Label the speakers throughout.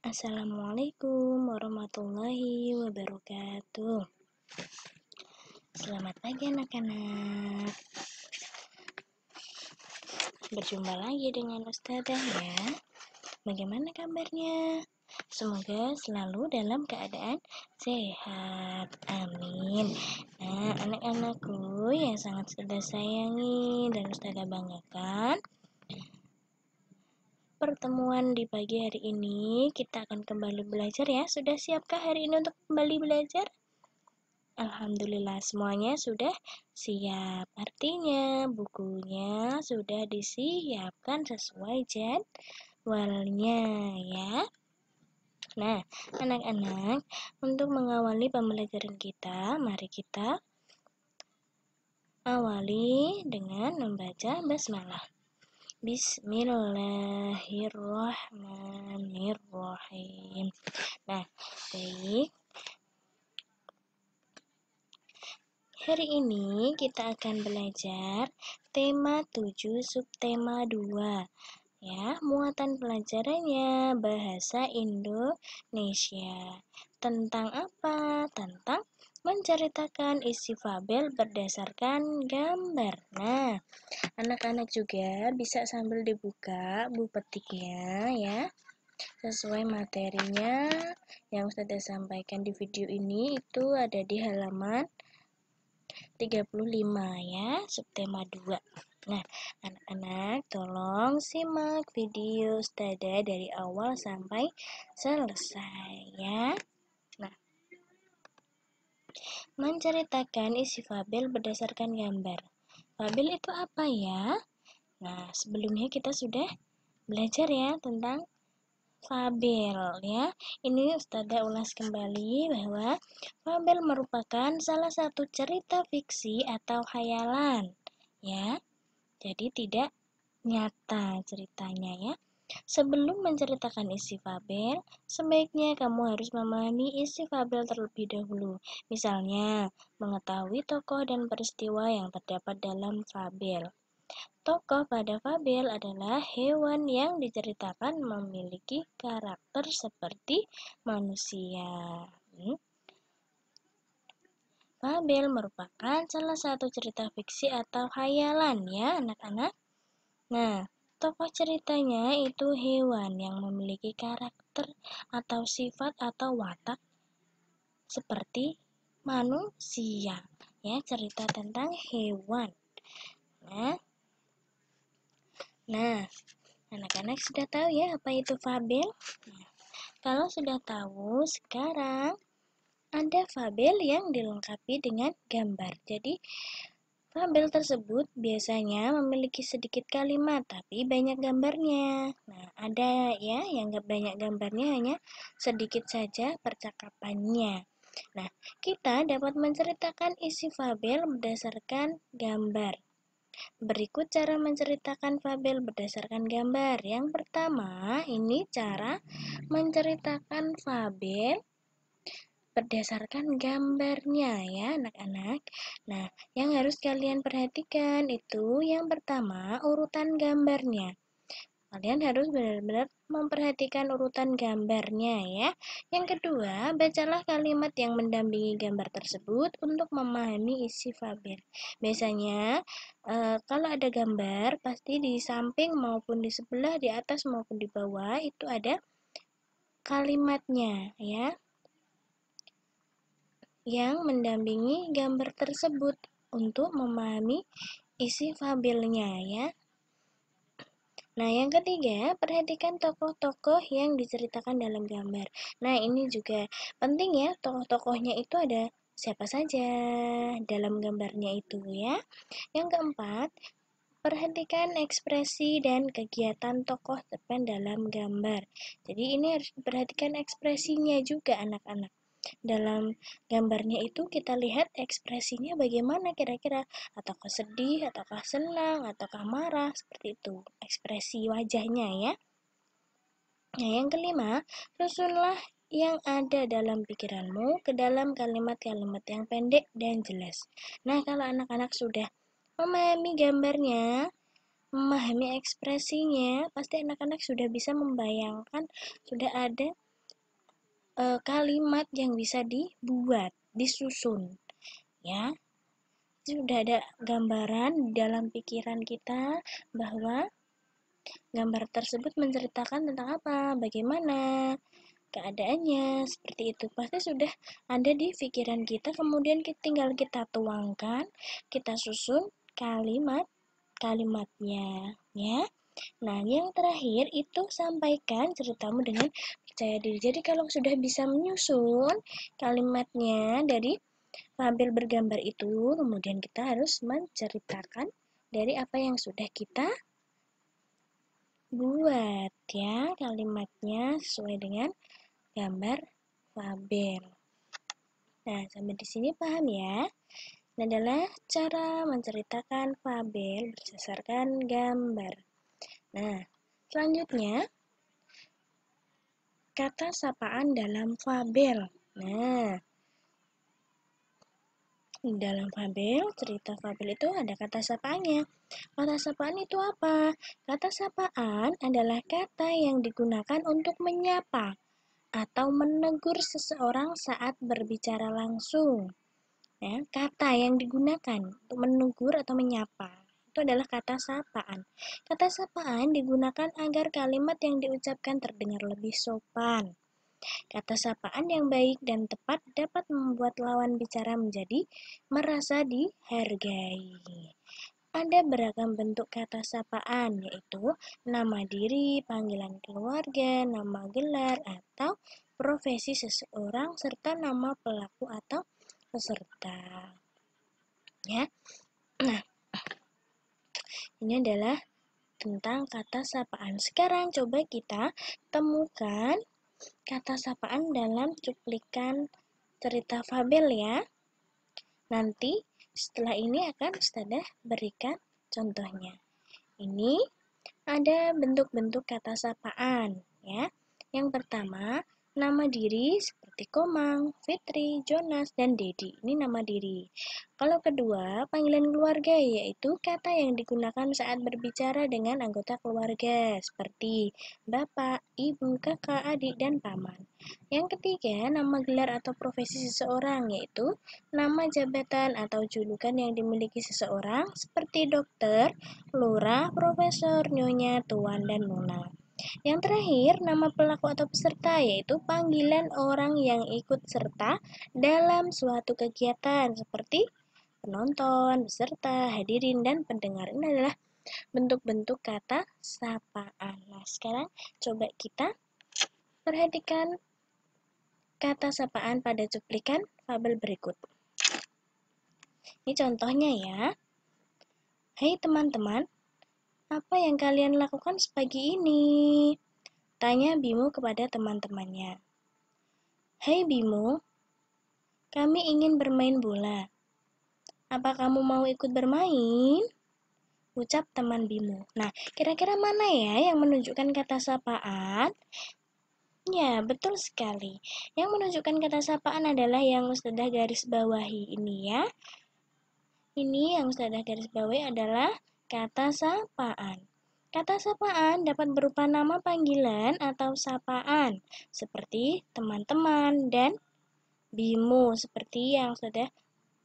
Speaker 1: Assalamualaikum warahmatullahi wabarakatuh. Selamat pagi anak-anak. Berjumpa lagi dengan Ustazah ya. Bagaimana kabarnya? Semoga selalu dalam keadaan sehat. Amin. Nah, anak-anakku yang sangat Ustazah sayangi dan Ustazah banggakan, pertemuan di pagi hari ini kita akan kembali belajar ya. Sudah siapkah hari ini untuk kembali belajar? Alhamdulillah semuanya sudah siap. Artinya bukunya sudah disiapkan sesuai jadwalnya ya. Nah, anak-anak, untuk mengawali pembelajaran kita, mari kita awali dengan membaca basmalah. Bismillahirrahmanirrahim. Nah, baik. Hari ini kita akan belajar tema 7 subtema 2 ya. Muatan pelajarannya bahasa Indonesia. Tentang apa? Tentang menceritakan isi fabel berdasarkan gambar. Nah, anak-anak juga bisa sambil dibuka buku petiknya ya. Sesuai materinya yang sudah sampaikan di video ini itu ada di halaman 35 ya, subtema 2. Nah, anak-anak tolong simak video Ustazah dari awal sampai selesai ya. Nah, menceritakan isi fabel berdasarkan gambar. Fabel itu apa ya? Nah, sebelumnya kita sudah belajar ya tentang fabel ya. Ini Ustazah ulas kembali bahwa fabel merupakan salah satu cerita fiksi atau khayalan ya. Jadi tidak nyata ceritanya ya. Sebelum menceritakan isi fabel, sebaiknya kamu harus memahami isi fabel terlebih dahulu. Misalnya, mengetahui tokoh dan peristiwa yang terdapat dalam fabel. Tokoh pada fabel adalah hewan yang diceritakan memiliki karakter seperti manusia. Fabel merupakan salah satu cerita fiksi atau khayalan ya anak-anak. Nah, tokoh ceritanya itu hewan yang memiliki karakter atau sifat atau watak seperti manusia ya, cerita tentang hewan. Nah, anak-anak sudah tahu ya apa itu fabel? Nah, kalau sudah tahu, sekarang ada fabel yang dilengkapi dengan gambar. Jadi, fabel tersebut biasanya memiliki sedikit kalimat, tapi banyak gambarnya. Nah, ada ya yang banyak gambarnya, hanya sedikit saja percakapannya. Nah, kita dapat menceritakan isi fabel berdasarkan gambar. Berikut cara menceritakan fabel berdasarkan gambar. Yang pertama, ini cara menceritakan fabel berdasarkan gambarnya ya anak-anak. Nah, yang harus kalian perhatikan itu yang pertama urutan gambarnya. Kalian harus benar-benar memperhatikan urutan gambarnya ya. Yang kedua, bacalah kalimat yang mendampingi gambar tersebut untuk memahami isi fabel. Biasanya, kalau ada gambar, pasti di samping maupun di sebelah, di atas maupun di bawah, itu ada kalimatnya ya, yang mendampingi gambar tersebut untuk memahami isi fabelnya ya. Nah, yang ketiga, perhatikan tokoh-tokoh yang diceritakan dalam gambar. Nah, ini juga penting ya, tokoh-tokohnya itu ada siapa saja dalam gambarnya itu ya. Yang keempat, perhatikan ekspresi dan kegiatan tokoh terpen dalam gambar. Jadi ini harus diperhatikan ekspresinya juga anak-anak. Dalam gambarnya itu kita lihat ekspresinya bagaimana kira-kira, ataukah sedih, ataukah senang, ataukah marah, seperti itu ekspresi wajahnya ya. Nah, yang kelima, susunlah yang ada dalam pikiranmu ke dalam kalimat-kalimat yang pendek dan jelas. Nah, kalau anak-anak sudah memahami gambarnya, memahami ekspresinya, pasti anak-anak sudah bisa membayangkan, sudah ada kalimat yang bisa dibuat, disusun, ya. Sudah ada gambaran di dalam pikiran kita bahwa gambar tersebut menceritakan tentang apa, bagaimana keadaannya, seperti itu. Pasti sudah ada di pikiran kita, kemudian tinggal kita tuangkan, kita susun kalimatnya, ya. Nah, yang terakhir itu sampaikan ceritamu dengan percaya diri. Jadi kalau sudah bisa menyusun kalimatnya dari fabel bergambar itu, kemudian kita harus menceritakan dari apa yang sudah kita buat, ya, kalimatnya sesuai dengan gambar fabel. Nah, sampai di sini paham ya? Ini adalah cara menceritakan fabel berdasarkan gambar. Nah, selanjutnya kata sapaan dalam fabel. Nah, dalam fabel, cerita fabel itu ada kata sapaannya. Kata sapaan itu apa? Kata sapaan adalah kata yang digunakan untuk menyapa atau menegur seseorang saat berbicara langsung. Ya, kata yang digunakan untuk menegur atau menyapa itu adalah kata sapaan. Kata sapaan digunakan agar kalimat yang diucapkan terdengar lebih sopan. Kata sapaan yang baik dan tepat dapat membuat lawan bicara menjadi merasa dihargai. Ada beragam bentuk kata sapaan, yaitu nama diri, panggilan keluarga, nama gelar, atau profesi seseorang, serta nama pelaku atau peserta. Ya, nah, ini adalah tentang kata sapaan. Sekarang coba kita temukan kata sapaan dalam cuplikan cerita fabel ya. Nanti setelah ini akan Ustazah berikan contohnya. Ini ada bentuk-bentuk kata sapaan ya. Yang pertama, nama diri seperti Komang, Fitri, Jonas, dan Dedi. Ini nama diri. Kalau kedua, panggilan keluarga yaitu kata yang digunakan saat berbicara dengan anggota keluarga seperti bapak, ibu, kakak, adik, dan paman. Yang ketiga, nama gelar atau profesi seseorang yaitu nama jabatan atau julukan yang dimiliki seseorang seperti dokter, lurah, profesor, nyonya, tuan, dan nona. Yang terakhir, nama pelaku atau peserta yaitu panggilan orang yang ikut serta dalam suatu kegiatan seperti penonton, peserta, hadirin, dan pendengar. Ini adalah bentuk-bentuk kata sapaan. Nah, sekarang coba kita perhatikan kata sapaan pada cuplikan fabel berikut. Ini contohnya ya. Hai teman-teman, apa yang kalian lakukan sepagi ini? Tanya Bimo kepada teman-temannya. Hai Bimo, kami ingin bermain bola. Apa kamu mau ikut bermain? Ucap teman Bimo. Nah, kira-kira mana ya yang menunjukkan kata sapaan? Ya, betul sekali. Yang menunjukkan kata sapaan adalah yang Ustazah garis bawahi ini ya. Ini yang Ustazah garis bawahi adalah kata sapaan. Kata sapaan dapat berupa nama panggilan atau sapaan, seperti teman-teman dan Bimo, seperti yang sudah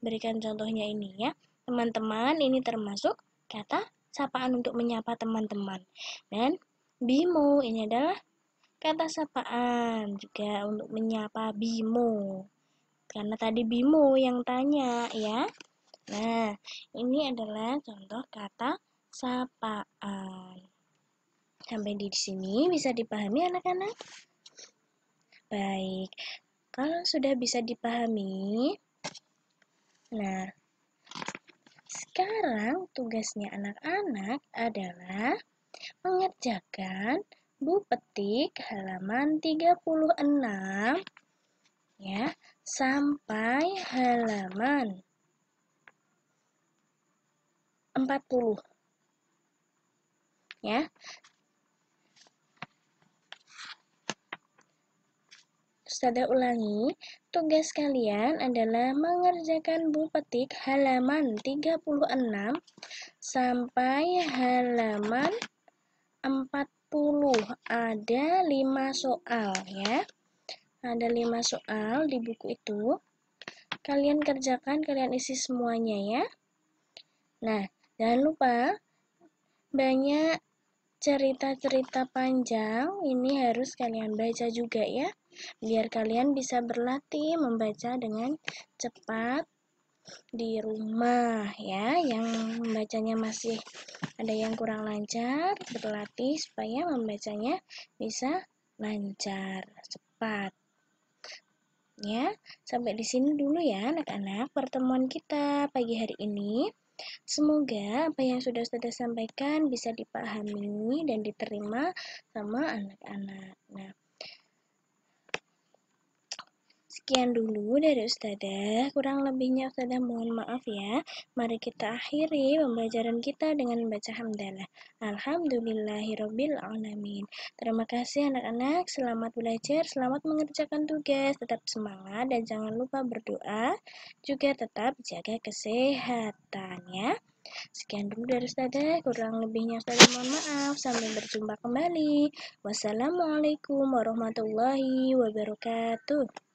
Speaker 1: berikan contohnya ini ya. Teman-teman ini termasuk kata sapaan untuk menyapa teman-teman. Dan Bimo ini adalah kata sapaan juga untuk menyapa Bimo. Karena tadi Bimo yang tanya ya. Nah, ini adalah contoh kata sapaan. Sampai di sini bisa dipahami anak-anak? Baik, kalau sudah bisa dipahami, nah sekarang tugasnya anak-anak adalah mengerjakan buku petik halaman 36 ya, sampai halaman 40 ya. Ustazah ulangi, tugas kalian adalah mengerjakan buku petik halaman 36 sampai halaman 40. Ada 5 soal ya. Ada 5 soal di buku itu. Kalian kerjakan, kalian isi semuanya ya. Nah, jangan lupa banyak cerita-cerita panjang ini harus kalian baca juga ya. Biar kalian bisa berlatih membaca dengan cepat di rumah ya. Yang membacanya masih ada yang kurang lancar, berlatih supaya membacanya bisa lancar, cepat. Ya, sampai di sini dulu ya anak-anak pertemuan kita pagi hari ini. Semoga apa yang sudah Ustazah sampaikan bisa dipahami dan diterima sama anak-anak. Nah, sekian dulu dari Ustazah. Kurang lebihnya Ustazah mohon maaf ya. Mari kita akhiri pembelajaran kita dengan membaca hamdalah. Alhamdulillahirabbil alamin. Terima kasih anak-anak. Selamat belajar, selamat mengerjakan tugas. Tetap semangat dan jangan lupa berdoa. Juga tetap jaga kesehatan ya. Sekian dulu dari Ustazah, kurang lebihnya Ustazah mohon maaf. Sampai berjumpa kembali. Wassalamualaikum warahmatullahi wabarakatuh.